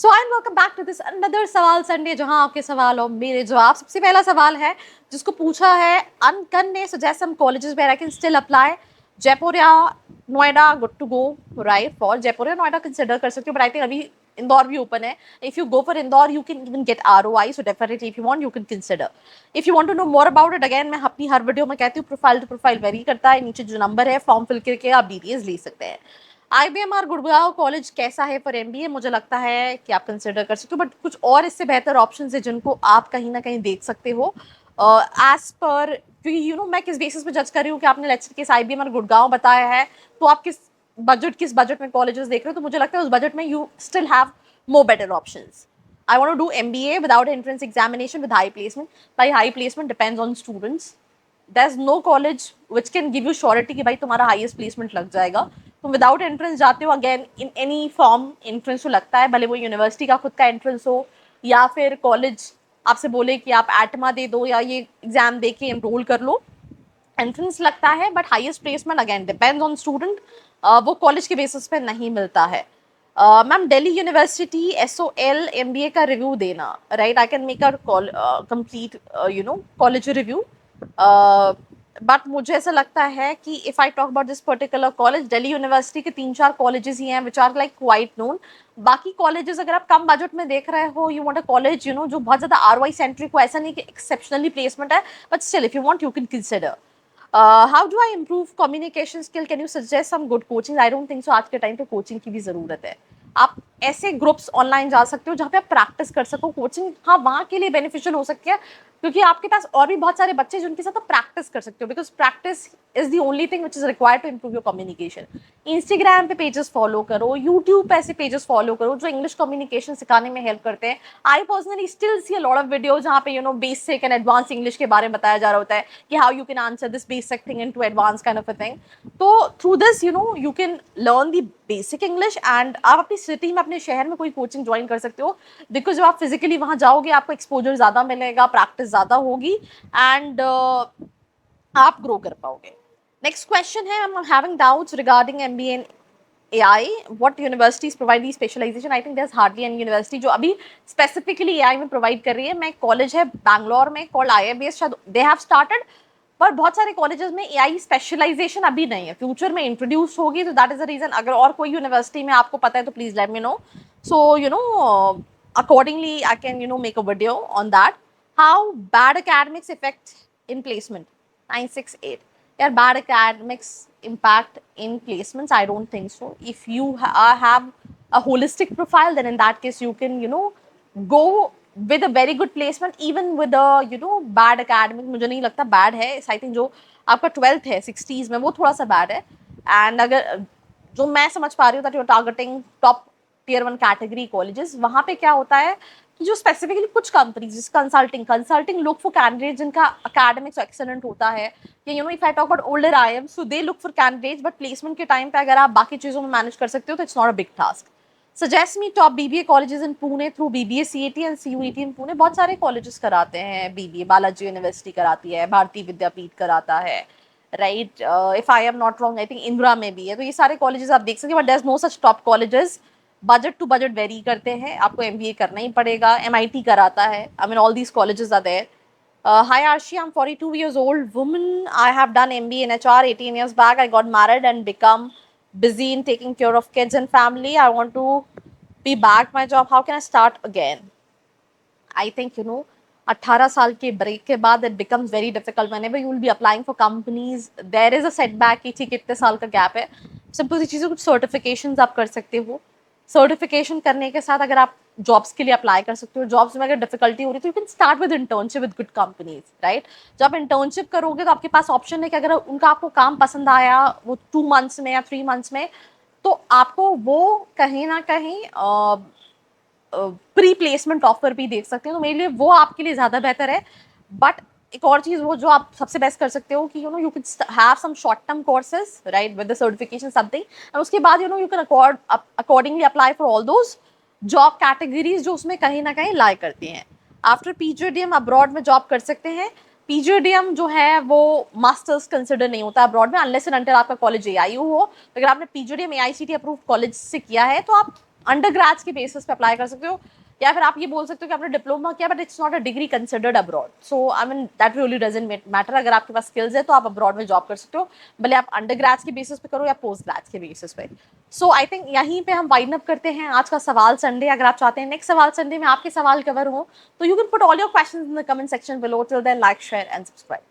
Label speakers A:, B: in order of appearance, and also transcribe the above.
A: So I welcome back to this another सवाल Sunday, जहां आपके सवाल और मेरे जवाब। सबसे पहला सवाल है जिसको पूछा है अनकन ने, suggest some colleges where I can still apply. Jaipur या Noida, good to go right for Jaipur या नोएडा कंसिडर कर सकते हो, बट आई थिंक अभी इंदौर भी ओपन है। If you go for Indore you can even get ROI, so definitely if you want you can consider. If you want to know more about it, again मैं अपनी हर video में कहती हूँ profile to profile very करता है। नीचे जो number है फॉर्म फिल करके आप डिटेल्स ले सकते हैं। IBMR गुड़गांव कॉलेज कैसा है फॉर MBA? मुझे लगता है कि आप कंसिडर कर सकते हो, बट कुछ और इससे बेहतर ऑप्शन है जिनको आप कहीं ना कहीं देख सकते हो। एज पर मैं किस बेसिस पे जज कर रही हूँ कि आपने लेक्चर केस IBMR गुड़गांव बताया है, तो आप किस बजट में कॉलेजेस देख रहे हो, तो मुझे लगता है उस बजट में you still have more better options. I want to do MBA without entrance examination with high placement. By high placement depends on students. There's no college which can give you surety कि भाई तुम्हारा highest placement लग जाएगा। तुम without entrance जाते हो, again in any form entrance तो लगता है, भले वो यूनिवर्सिटी का खुद का एंट्रेंस हो या फिर कॉलेज आपसे बोले कि आप एटमा दे दो या ये एग्जाम दे के एनरोल कर लो, एंट्रेंस लगता है। But highest placement again depends on student, वो कॉलेज के बेसिस पे नहीं मिलता है। Ma'am Delhi university SOL MBA का रिव्यू देना, right? I can make a complete college review, but मुझे ऐसा लगता है कि if I talk about this particular college, Delhi university के 3-4 कॉलेजेस ही हैं which are like quite known. बाकी कॉलेजेस अगर आप कम बजट में देख रहे हो, यू वांट अ कॉलेज जो बहुत ज्यादा ROI सेंट्रिक हो, ऐसा नहीं कि एक्सेप्शनली प्लेसमेंट है, but still if you want you can consider. How do I improve communication skill? Can you suggest some good coaching? I don't think so, आज के टाइम पे कोचिंग की भी जरूरत है। आप ऐसे ग्रुप्स ऑनलाइन जा सकते हो जहाँ पे आप प्रैक्टिस कर सको। कोचिंग हाँ वहाँ के लिए बेनिफिशियल हो सकती है क्योंकि आपके पास और भी बहुत सारे बच्चे जिनके साथ आप प्रैक्टिस कर सकते हो, because practice is the only thing which is required to improve your communication. Instagram पे पेजेस फॉलो करो, यूट्यूब पे ऐसे पेजेस फॉलो करो जो इंग्लिश कम्युनिकेशन सिखाने में हेल्प करते हैं। I personally still see a lot of video जहाँ पे बेसिक एंड एडवांस इंग्लिश के बारे में बताया जा रहा होता है कि how you can answer this basic thing into advance kind of a thing. तो through this you can learn the basic English and आप अपनी सिटी में, अपने शहर में कोई कोचिंग ज्वाइन कर सकते हो, बिकॉज जब आप फिजिकली वहां जाओगे आपको एक्सपोजर ज्यादा मिलेगा, प्रैक्टिस ज्यादा होगी एंड आप ग्रो कर पाओगे। नेक्स्ट क्वेश्चन है, I'm having doubts regarding MBA in AI. What universities provide the specialization? I think there's hardly any university जो अभी specifically AI में provide कर रही है। मैं कॉलेज है बैंगलोर में called IIBS, शायद they have started, पर बहुत सारे कॉलेजेस में AI स्पेशलाइजेशन अभी नहीं है, फ्यूचर में इंट्रोड्यूस होगी। तो दैट इज द रीजन, अगर और कोई यूनिवर्सिटी में आपको पता है तो please let me know, so accordingly I can make a video on that. How bad academics affect in placement? 968. Yeah, bad academics impact in placements? I don't think so. If you have a holistic profile, then in that case you can go with a very good placement, even with a bad academic. मुझे नहीं लगता bad है। I think जो आपका 12th है 60s में वो थोड़ा सा bad है। एंड अगर जो मैं समझ पा रही हूँ that you're targeting top tier 1 category colleges, वहाँ पे क्या होता है कि जो स्पेसिफिकली कुछ companies consulting look for candidate जिनका एकेडमिक्स एक्सेलेंट होता है, या if I talk about older IIM, so they look for candidates, but placement के टाइम पे अगर आप बाकी चीजों में मैनेज कर सकते हो तो it's not a big task. Suggest me top BBA colleges in Pune through BBA CAT and CUET इन पुणे। बहुत सारे कॉलेजेस कराते हैं BBA, बालाजी यूनिवर्सिटी कराती है, भारतीय विद्यापीठ कराता है, right? If I am not wrong I think Indira में भी है। तो ये सारे कॉलेजेस आप देख सकते हैं, but there is no such top colleges. Budget to budget vary करते हैं, आपको MBA करना ही पड़ेगा। MIT कराता है, I mean all these colleges are there. Hi Arshi, I'm 42 years old woman. I have done MBA in HR 18 years back. I got married and become busy in taking care of kids and family. I want to be back my job. How can I start again? I think 18 साल के break के बाद it becomes very difficult whenever you will be applying for companies. There is a setback कि ठीक इतने साल का gap है। सिंपल सी चीज़ें, कुछ सर्टिफिकेशंस आप कर सकते हो। सर्टिफिकेशन करने के साथ अगर आप जॉब्स के लिए अप्लाई कर सकते हो, जॉब्स में अगर डिफिकल्टी हो रही है तो you can start with internship with good companies, right? जब आप इंटर्नशिप करोगे तो आपके पास ऑप्शन है कि अगर उनका आपको काम पसंद आया वो 2 मंथ्स में या 3 मंथ्स में, तो आपको वो कहीं ना कहीं प्री प्लेसमेंट ऑफर भी देख सकते हैं। तो मेरे लिए वो आपके लिए ज़्यादा बेहतर है। बट एक और चीज़ वो जो आप सबसे बेस्ट कर सकते हो कि you can have some short term courses, right, with the certification something, और उसके बाद you can accordingly apply for all those job categories जो उसमें कहीं ना कहीं लाई करती हैं। आफ्टर PGDM अब्रॉड में जॉब कर सकते हैं। PGDM जो है वो मास्टर्स कंसिडर नहीं होता अब्रॉड में, अनलेस एंड अनटिल आपका कॉलेज AIU हो। अगर आपने PGDM AICTE अप्रूव कॉलेज से किया है तो आप अंडर ग्रेड्स के बेसिस पे अप्लाई कर सकते हो, या फिर आप ये बोल सकते हो कि आपने डिप्लोमा किया but it's not a degree considered abroad, so I mean that really doesn't matter. अगर आपके पास स्किल्स है तो आप अब्रॉड में जॉब कर सकते हो, भले आप अंडर ग्रेड्स के बेसिस पे करो या पोस्ट ग्रेड्स के बेसिस पे। सो आई थिंक यहीं पे हम वाइंड अप करते हैं आज का सवाल संडे। अगर आप चाहते हैं नेक्स्ट सवाल संडे में आपके सवाल कवर हो तो you can put all your questions in the comment section below. Till then like share and subscribe.